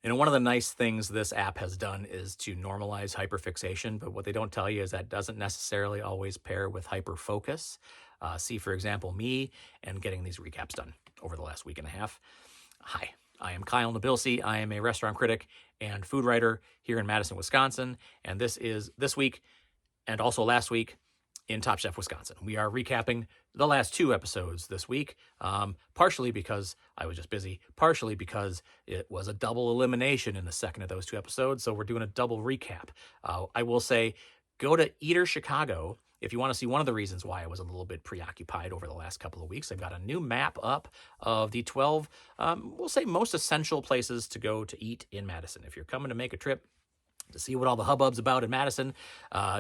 One of the nice things this app has done is to normalize hyperfixation, but what they don't tell you is that doesn't necessarily always pair with hyperfocus. See, for example, me and getting these recaps done over the last week and a half. Hi, I am Kyle Nabilsi. I am a restaurant critic and food writer here in Madison, Wisconsin, and this is this week and also last week in Top Chef Wisconsin. We are recapping the last 2 episodes this week, partially because I was just busy, partially because it was a double elimination in the second of those 2 episodes, so we're doing a double recap. I will say, go to Eater Chicago if you want to see one of the reasons why I was a little bit preoccupied over the last couple of weeks. I've got a new map up of the 12, we'll say, most essential places to go to eat in Madison. If you're coming to make a trip to see what all the hubbub's about in Madison,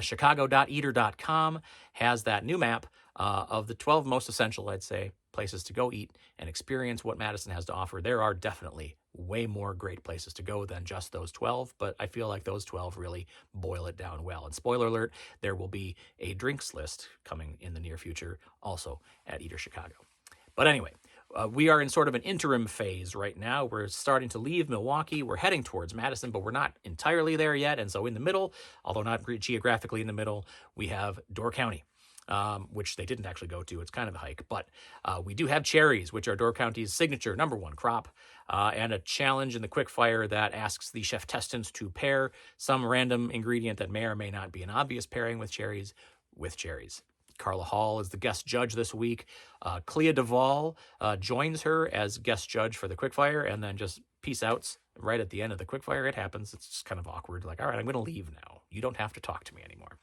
chicago.eater.com has that new map of the 12 most essential, I'd say, places to go eat and experience what Madison has to offer. There are definitely way more great places to go than just those 12, but I feel like those 12 really boil it down well. And spoiler alert, there will be a drinks list coming in the near future also at Eater Chicago. But anyway, we are in sort of an interim phase right now. We're starting to leave Milwaukee. We're heading towards Madison, but we're not entirely there yet. And so in the middle, although not geographically in the middle, we have Door County, which they didn't actually go to. It's kind of a hike. But we do have cherries, which are Door County's signature #1 crop, and a challenge in the quickfire that asks the chef testants to pair some random ingredient that may or may not be an obvious pairing with cherries. Carla Hall is the guest judge this week. Clea Duvall joins her as guest judge for the quickfire and then just peace outs right at the end of the quickfire. It happens. It's just kind of awkward. Like, all right, I'm going to leave now. You don't have to talk to me anymore.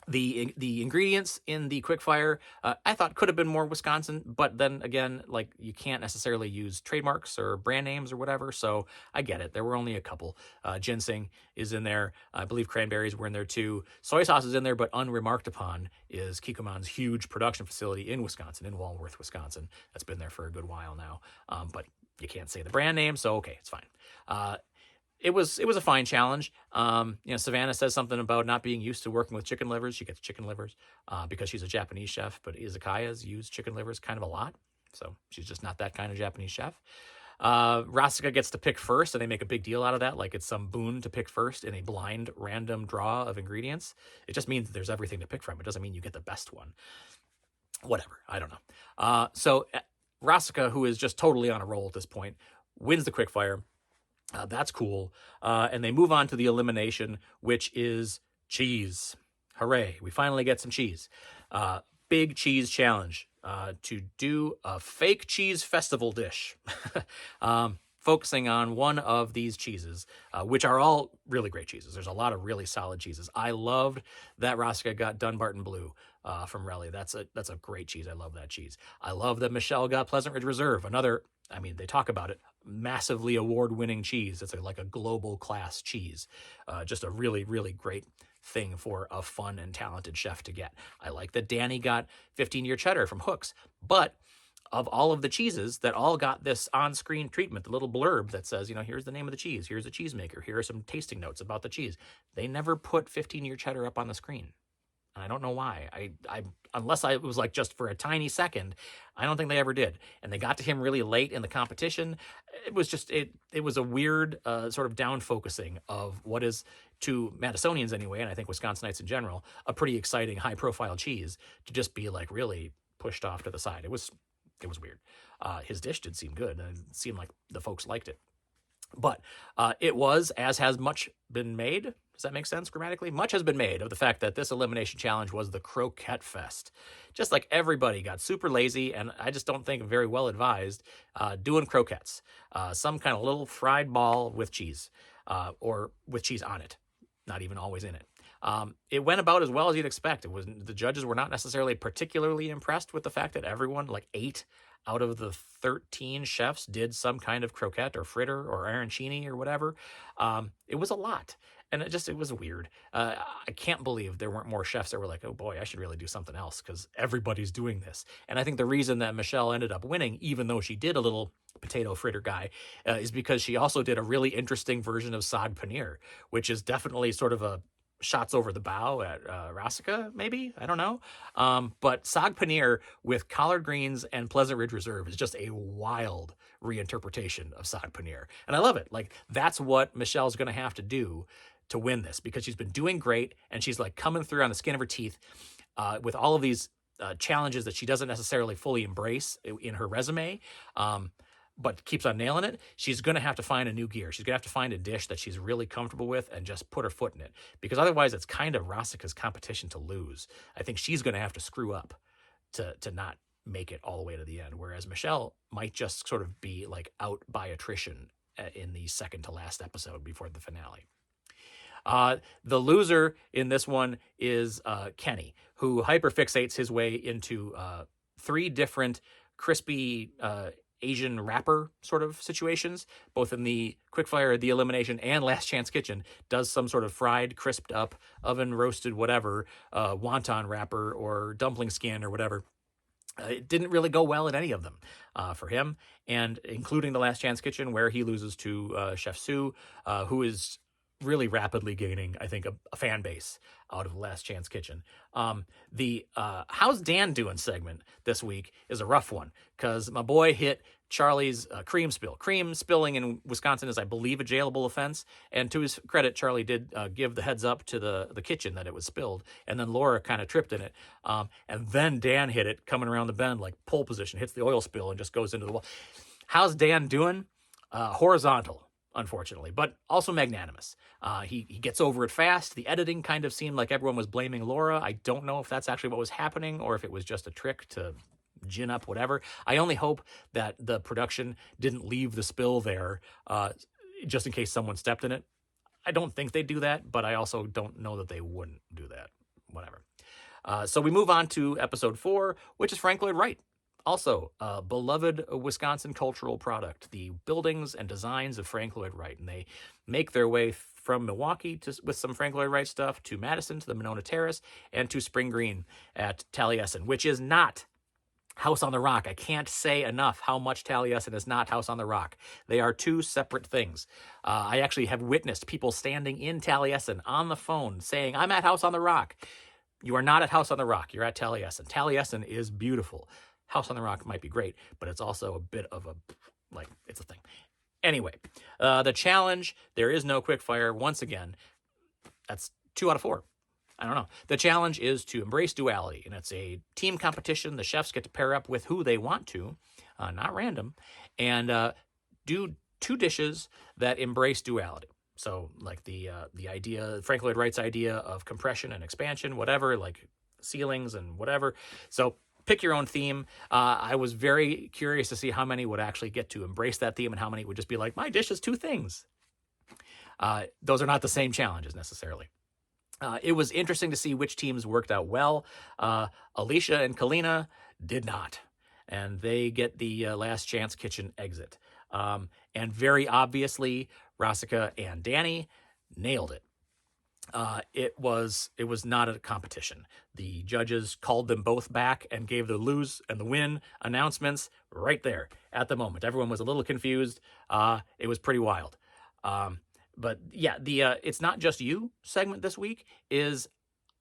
The ingredients in the quickfire, I thought could have been more Wisconsin, but then again, like, you can't necessarily use trademarks or brand names or whatever, so I get it. There were only a couple. Ginseng is in there. I believe cranberries were in there too. Soy sauce is in there, but unremarked upon is Kikkoman's huge production facility in Wisconsin, in Walworth, Wisconsin. That's been there for a good while now, but you can't say the brand name, so okay, it's fine. It was a fine challenge. Savannah says something about not being used to working with chicken livers. She gets chicken livers because she's a Japanese chef, but izakayas use chicken livers kind of a lot. So she's just not that kind of Japanese chef. Rasika gets to pick first, and they make a big deal out of that, like it's some boon to pick first in a blind, random draw of ingredients. It just means there's everything to pick from. It doesn't mean you get the best one. Whatever. I don't know. So Rasika, who is just totally on a roll at this point, wins the quickfire. That's cool. And they move on to the elimination, which is cheese. Hooray. We finally get some cheese. Big cheese challenge to do a fake cheese festival dish. Focusing on one of these cheeses, which are all really great cheeses. There's a lot of really solid cheeses. I loved that Rasika got Dunbarton Blue from Relly. That's a great cheese. I love that cheese. I love that Michelle got Pleasant Ridge Reserve. They talk about it, massively award-winning cheese. It's like a global class cheese. Just a really, really great thing for a fun and talented chef to get. I like that Danny got 15-year cheddar from Hooks, but of all of the cheeses that all got this on-screen treatment, the little blurb that says, here's the name of the cheese, here's a cheesemaker, here are some tasting notes about the cheese. They never put 15-year cheddar up on the screen. And I don't know why. I unless it was like just for a tiny second, I don't think they ever did. And they got to him really late in the competition. It was just, it was a weird sort of down focusing of what is, to Madisonians anyway, and I think Wisconsinites in general, a pretty exciting high profile cheese to just be like really pushed off to the side. It was weird. His dish did seem good, and it seemed like the folks liked it. But it was, as has much been made, does that make sense grammatically? Much has been made of the fact that this elimination challenge was the croquette fest. Just like everybody got super lazy, and I just don't think very well advised, doing croquettes. Some kind of little fried ball with cheese, or with cheese on it, not even always in it. It went about as well as you'd expect. The judges were not necessarily particularly impressed with the fact that everyone, like 8 out of the 13 chefs, did some kind of croquette or fritter or arancini or whatever. It was a lot. And it was weird. I can't believe there weren't more chefs that were like, oh boy, I should really do something else because everybody's doing this. And I think the reason that Michelle ended up winning, even though she did a little potato fritter guy, is because she also did a really interesting version of saag paneer, which is definitely sort of a shots over the bow at Rasica, maybe? I don't know. But Saag Paneer with collard greens and Pleasant Ridge Reserve is just a wild reinterpretation of Saag Paneer. And I love it. Like, that's what Michelle's going to have to do to win this, because she's been doing great and she's like coming through on the skin of her teeth with all of these challenges that she doesn't necessarily fully embrace in her resume. But keeps on nailing it. She's going to have to find a new gear. She's going to have to find a dish that she's really comfortable with and just put her foot in it. Because otherwise, it's kind of Rasica's competition to lose. I think she's going to have to screw up to not make it all the way to the end. Whereas Michelle might just sort of be like out by attrition in the second to last episode before the finale. The loser in this one is Kenny, who hyperfixates his way into 3 different crispy Asian wrapper sort of situations, both in the quickfire, the elimination, and Last Chance Kitchen. Does some sort of fried, crisped up, oven roasted, whatever, wonton wrapper or dumpling skin or whatever. It didn't really go well in any of them for him, and including the Last Chance Kitchen, where he loses to Chef Sue, who is really rapidly gaining, I think, a fan base out of the Last Chance Kitchen. The How's Dan Doing segment this week is a rough one, because my boy hit Charlie's cream spill. Cream spilling in Wisconsin is, I believe, a jailable offense. And to his credit, Charlie did give the heads up to the kitchen that it was spilled. And then Laura kind of tripped in it. And then Dan hit it coming around the bend, like pole position, hits the oil spill and just goes into the wall. How's Dan doing? Horizontal, unfortunately, but also magnanimous. He gets over it fast. The editing kind of seemed like everyone was blaming Laura. I don't know if that's actually what was happening or if it was just a trick to gin up whatever. I only hope that the production didn't leave the spill there just in case someone stepped in it. I don't think they'd do that, but I also don't know that they wouldn't do that. Whatever. So we move on to episode 4, which is Frank Lloyd Wright. Also, a beloved Wisconsin cultural product, the buildings and designs of Frank Lloyd Wright. And they make their way from Milwaukee with some Frank Lloyd Wright stuff to Madison, to the Monona Terrace, and to Spring Green at Taliesin, which is not House on the Rock. I can't say enough how much Taliesin is not House on the Rock. They are 2 separate things. I actually have witnessed people standing in Taliesin on the phone saying, I'm at House on the Rock. You are not at House on the Rock. You're at Taliesin. Taliesin is beautiful. House on the Rock might be great, but it's also a bit of a, like, it's a thing. Anyway, the challenge, there is no quick fire. Once again, that's 2 out of 4. I don't know. The challenge is to embrace duality, and it's a team competition. The chefs get to pair up with who they want to, not random, and do 2 dishes that embrace duality. So, like the idea, Frank Lloyd Wright's idea of compression and expansion, whatever, like ceilings and whatever. So pick your own theme. I was very curious to see how many would actually get to embrace that theme and how many would just be like, my dish is 2 things. Those are not the same challenges necessarily. It was interesting to see which teams worked out well. Alicia and Kalina did not, and they get the Last Chance Kitchen exit. And very obviously, Rasica and Danny nailed it. It was not a competition. The judges called them both back and gave the lose and the win announcements right there at the moment. Everyone was a little confused. It was pretty wild. But yeah, the It's Not Just You segment this week is,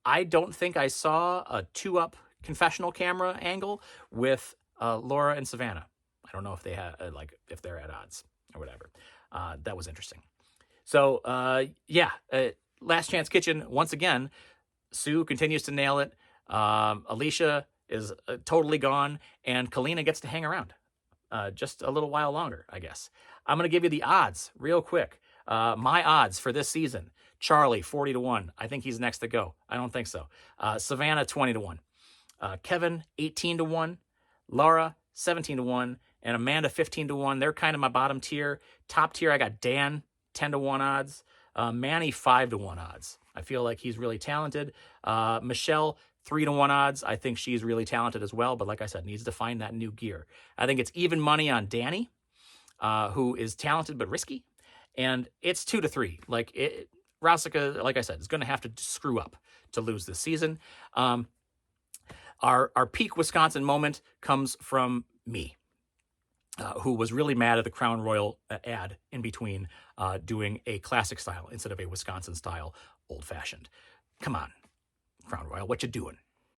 I don't think I saw a 2-up confessional camera angle with Laura and Savannah. I don't know if they had if they're at odds or whatever. That was interesting. So Last Chance Kitchen, once again, Sue continues to nail it. Alicia is totally gone, and Kalina gets to hang around just a little while longer, I guess. I'm going to give you the odds real quick. My odds for this season: Charlie 40-1. I think he's next to go. I don't think so. Savannah 20-1. Kevin 18-1. Laura 17-1. And Amanda 15-1. They're kind of my bottom tier. Top tier, I got Dan 10-1 odds. Manny 5-1 odds. I feel like he's really talented. Michelle 3-1 odds. I think she's really talented as well, but like I said, needs to find that new gear. I think it's even money on Danny, who is talented but risky. And it's 2-3. Rasica, like I said, is going to have to screw up to lose this season. Our peak Wisconsin moment comes from me, who was really mad at the Crown Royal ad in between doing a classic style instead of a Wisconsin style old-fashioned. Come on, Crown Royal, what you doing?